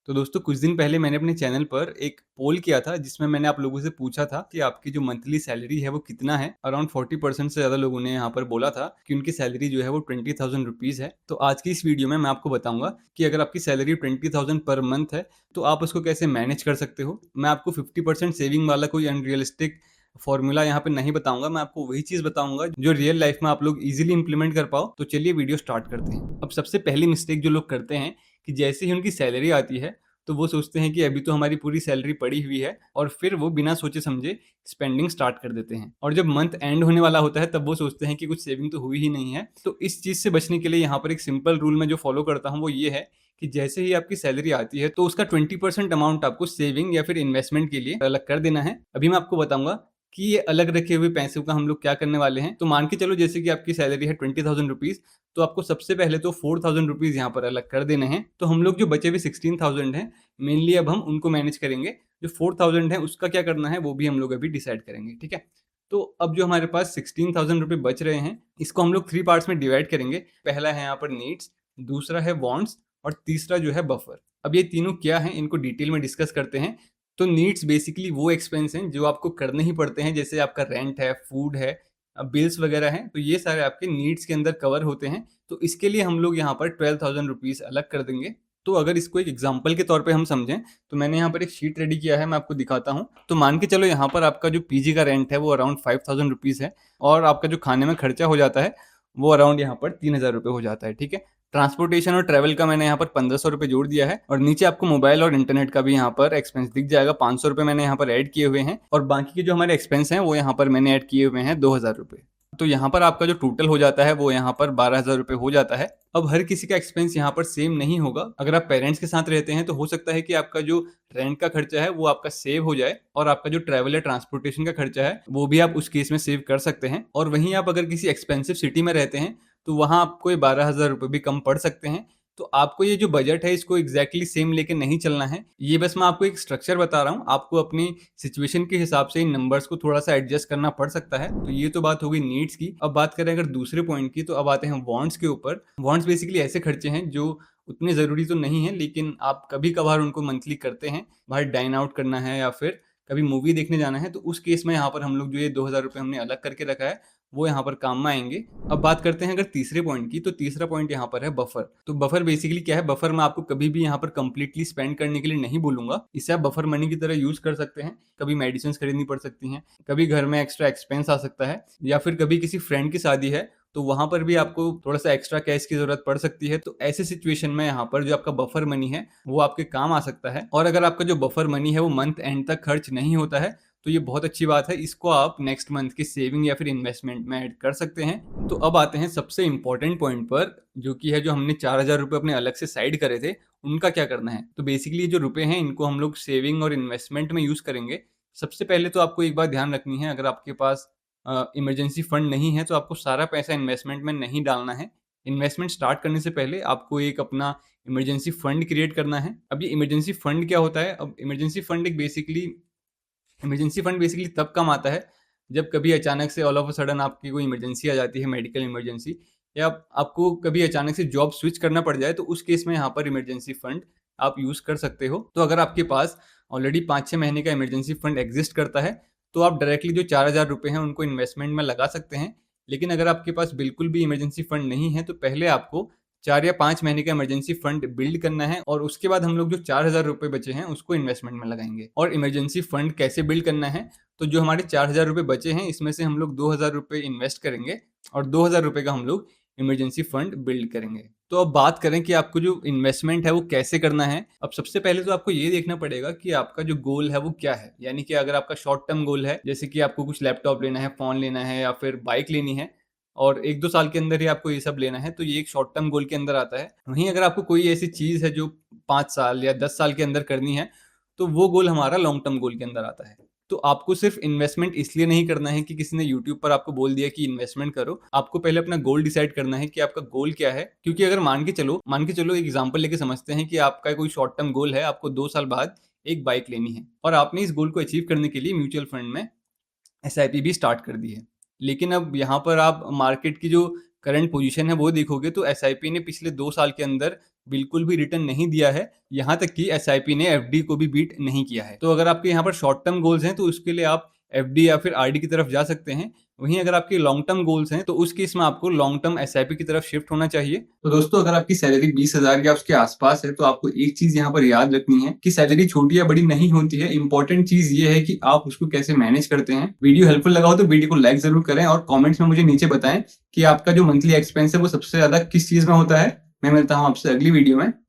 तो दोस्तों कुछ दिन पहले मैंने अपने चैनल पर एक पोल किया था जिसमें मैंने आप लोगों से पूछा था कि आपकी जो मंथली सैलरी है वो कितना है। अराउंड 40% से ज़्यादा लोगों ने यहाँ पर बोला था कि उनकी सैलरी जो है वो 20,000 रुपीज़ है। तो आज की इस वीडियो में मैं आपको बताऊंगा कि अगर आपकी सैलरी 20,000 पर मंथ है तो आप उसको कैसे मैनेज कर सकते हो। मैं आपको 50% सेविंग वाला कोई अनरियलिस्टिक फॉर्मूला यहाँ पे नहीं बताऊंगा। मैं आपको वही चीज़ बताऊंगा जो रियल लाइफ में आप लोग इजीली इंप्लीमेंट कर पाओ। तो चलिए वीडियो स्टार्ट करते हैं। अब सबसे पहली मिस्टेक जो लोग करते हैं कि जैसे ही उनकी सैलरी आती है तो वो सोचते हैं कि अभी तो हमारी पूरी सैलरी पड़ी हुई है और फिर वो बिना सोचे समझे स्पेंडिंग स्टार्ट कर देते हैं। और जब मंथ एंड होने वाला होता है तब वो सोचते हैं कि कुछ सेविंग तो हुई ही नहीं है। तो इस चीज़ से बचने के लिए यहाँ पर एक सिंपल रूल मैं जो फॉलो करता हूँ वो ये है कि जैसे ही आपकी सैलरी आती है तो उसका 20% अमाउंट आपको सेविंग या फिर इन्वेस्टमेंट के लिए अलग कर देना है। अभी मैं आपको बताऊंगा कि ये अलग रखे हुए पैसों का हम लोग क्या करने वाले हैं। तो मान के चलो जैसे कि आपकी सैलरी है 20,000 रुपीज़, तो आपको सबसे पहले तो 4,000 रुपीज़ यहाँ पर अलग कर देने हैं। तो हम लोग जो बचे हुए 16,000 हैं मेनली अब हम उनको मैनेज करेंगे। जो 4,000 है उसका क्या करना है वो भी हम लोग अभी डिसाइड करेंगे, ठीक है। तो अब जो हमारे पास 16,000 रुपये बच रहे हैं इसको हम लोग 3 पार्ट्स में डिवाइड करेंगे। पहला है यहाँ पर नीड्स, दूसरा है वांट्स और तीसरा जो है बफर। अब ये तीनों क्या हैं इनको डिटेल में डिस्कस करते हैं। तो नीड्स बेसिकली वो एक्सपेंस हैं जो आपको करने ही पड़ते हैं, जैसे आपका रेंट है, फूड है, बिल्स वगैरह हैं, तो ये सारे आपके नीड्स के अंदर कवर होते हैं। तो इसके लिए हम लोग यहाँ पर 12,000 रुपीज़ अलग कर देंगे। तो अगर इसको एक एग्जांपल के तौर पे हम समझें तो मैंने यहाँ पर एक शीट रेडी किया है, मैं आपको दिखाता हूँ। तो मान के चलो यहाँ पर आपका जो पीजी का रेंट है वो अराउंड 5,000 रुपीज़ है और आपका जो खाने में खर्चा हो जाता है वो अराउंड यहाँ पर 3,000 रुपये हो जाता है, ठीक है। ट्रांसपोर्टेशन और ट्रैवल का मैंने यहाँ पर 1,500 रुपये जोड़ दिया है और नीचे आपको मोबाइल और इंटरनेट का भी यहाँ पर एक्सपेंस दिख जाएगा। 500 रुपये मैंने यहाँ पर ऐड किए हुए हैं और बाकी के जो हमारे एक्सपेंस हैं वो यहाँ पर मैंने ऐड किए हुए हैं 2,000 रुपये। तो यहाँ पर आपका जो टोटल हो जाता है वो यहाँ पर 12,000 रुपये हो जाता है। अब हर किसी का एक्सपेंस यहाँ पर सेम नहीं होगा। अगर आप पेरेंट्स के साथ रहते हैं तो हो सकता है कि आपका जो रेंट का खर्चा है वो आपका सेव हो जाए और आपका जो ट्रैवल या ट्रांसपोर्टेशन का खर्चा है वो भी आप उस केस में सेव कर सकते हैं। और वहीं आप अगर किसी एक्सपेंसिव सिटी में रहते हैं तो वहाँ आपको ये 12,000 रुपये भी कम पड़ सकते हैं। तो आपको ये जो बजट है इसको एग्जैक्टली सेम लेके नहीं चलना है। ये बस मैं आपको एक स्ट्रक्चर बता रहा हूँ, आपको अपनी सिचुएशन के हिसाब से इन नंबर्स को थोड़ा सा एडजस्ट करना पड़ सकता है। तो ये तो बात हो गई नीड्स की। अब बात करें अगर दूसरे पॉइंट की तो अब आते हैं वांट्स के ऊपर। वांट्स बेसिकली ऐसे खर्चे हैं जो उतने ज़रूरी तो नहीं है लेकिन आप कभी कभार उनको मंथली करते हैं। बाहर डाइन आउट करना है या फिर कभी मूवी देखने जाना है तो उस केस में यहाँ पर हम लोग जो ये 2,000 रुपये हमने अलग करके रखा है वो यहाँ पर काम में आएंगे। अब बात करते हैं अगर तीसरे पॉइंट की, तो तीसरा पॉइंट यहाँ पर है बफर। तो बफर बेसिकली क्या है? बफर मैं आपको कभी भी यहाँ पर कंप्लीटली स्पेंड करने के लिए नहीं बोलूंगा। इसे आप बफर मनी की तरह यूज कर सकते हैं। कभी मेडिसिन खरीदनी पड़ सकती हैं, कभी घर में एक्स्ट्रा एक्सपेंस आ सकता है, या फिर कभी किसी फ्रेंड की शादी है तो वहां पर भी आपको थोड़ा सा एक्स्ट्रा कैश की जरूरत पड़ सकती है। तो ऐसे सिचुएशन में यहाँ पर जो आपका बफर मनी है वो आपके काम आ सकता है। और अगर आपका जो बफर मनी है वो मंथ एंड तक खर्च नहीं होता है तो ये बहुत अच्छी बात है। इसको आप नेक्स्ट मंथ की सेविंग या फिर इन्वेस्टमेंट में ऐड कर सकते हैं। तो अब आते हैं सबसे इंपॉर्टेंट पॉइंट पर, जो कि है जो हमने 4,000 रुपये अपने अलग से साइड करे थे उनका क्या करना है। तो बेसिकली जो रुपए हैं इनको हम लोग सेविंग और इन्वेस्टमेंट में यूज करेंगे। सबसे पहले तो आपको एक बात ध्यान रखनी है, अगर आपके पास इमरजेंसी फंड नहीं है तो आपको सारा पैसा इन्वेस्टमेंट में नहीं डालना है। इन्वेस्टमेंट स्टार्ट करने से पहले आपको एक अपना इमरजेंसी फंड क्रिएट करना है। अब ये इमरजेंसी फंड क्या होता है? अब इमरजेंसी फंड बेसिकली तब काम आता है जब कभी अचानक से ऑल ऑफ अ सडन आपकी कोई इमरजेंसी आ जाती है, मेडिकल इमरजेंसी, या आपको कभी अचानक से जॉब स्विच करना पड़ जाए, तो उस केस में यहाँ पर इमरजेंसी फंड आप यूज़ कर सकते हो। तो अगर आपके पास ऑलरेडी 5-6 महीने का इमरजेंसी फंड एग्जिस्ट करता है तो आप डायरेक्टली जो 4,000 रुपये हैं उनको इन्वेस्टमेंट में लगा सकते हैं। लेकिन अगर आपके पास बिल्कुल भी इमरजेंसी फंड नहीं है तो पहले आपको 4 या 5 महीने का इमरजेंसी फंड बिल्ड करना है और उसके बाद हम लोग जो 4,000 रुपये बचे हैं उसको इन्वेस्टमेंट में लगाएंगे। और इमरजेंसी फंड कैसे बिल्ड करना है? तो जो हमारे 4,000 रुपये बचे हैं इसमें से हम लोग 2,000 रुपये इन्वेस्ट करेंगे और 2,000 रुपये का हम लोग इमरजेंसी फंड बिल्ड करेंगे। तो अब बात करें कि आपको जो इन्वेस्टमेंट है वो कैसे करना है। अब सबसे पहले तो आपको ये देखना पड़ेगा कि आपका जो गोल है वो क्या है। यानी कि अगर आपका शॉर्ट टर्म गोल है, जैसे कि आपको कुछ लैपटॉप लेना है, फोन लेना है या फिर बाइक लेनी है और 1-2 साल के अंदर ही आपको ये सब लेना है, तो ये एक शॉर्ट टर्म गोल के अंदर आता है। वहीं अगर आपको कोई ऐसी चीज़ है जो 5 साल या 10 साल के अंदर करनी है तो वो गोल हमारा लॉन्ग टर्म गोल के अंदर आता है। तो आपको सिर्फ इन्वेस्टमेंट इसलिए नहीं करना है कि किसी ने यूट्यूब पर आपको बोल दिया कि इन्वेस्टमेंट करो। आपको पहले अपना गोल डिसाइड करना है कि आपका गोल क्या है। क्योंकि अगर मान के चलो एक एग्जांपल लेके समझते हैं कि आपका कोई शॉर्ट टर्म गोल है, आपको 2 साल बाद एक बाइक लेनी है और आपने इस गोल को अचीव करने के लिए म्यूचुअल फंड में एसआईपी भी स्टार्ट कर दी है। लेकिन अब यहाँ पर आप मार्केट की जो करंट पोजीशन है वो देखोगे तो एसआईपी ने पिछले 2 साल के अंदर बिल्कुल भी रिटर्न नहीं दिया है, यहाँ तक कि एसआईपी ने एफडी को भी बीट नहीं किया है। तो अगर आपके यहाँ पर शॉर्ट टर्म गोल्स हैं, तो उसके लिए आप एफडी या फिर आरडी की तरफ जा सकते हैं। वहीं अगर आपके लॉन्ग टर्म गोल्स हैं, तो उस केस में आपको लॉन्ग टर्म एसआईपी की तरफ शिफ्ट होना चाहिए। तो दोस्तों, अगर आपकी सैलरी 20,000 या उसके आसपास है, तो आपको एक चीज़ यहाँ पर याद रखनी है कि सैलरी छोटी या बड़ी नहीं होती है। इंपॉर्टेंट चीज़ ये है कि आप उसको कैसे मैनेज करते हैं। वीडियो हेल्पफुल लगा हो तो वीडियो को लाइक ज़रूर करें और कमेंट्स में मुझे नीचे बताएं कि आपका जो मंथली एक्सपेंस है वो सबसे ज़्यादा किस चीज़ में होता है। मैं मिलता हूँ आपसे अगली वीडियो में।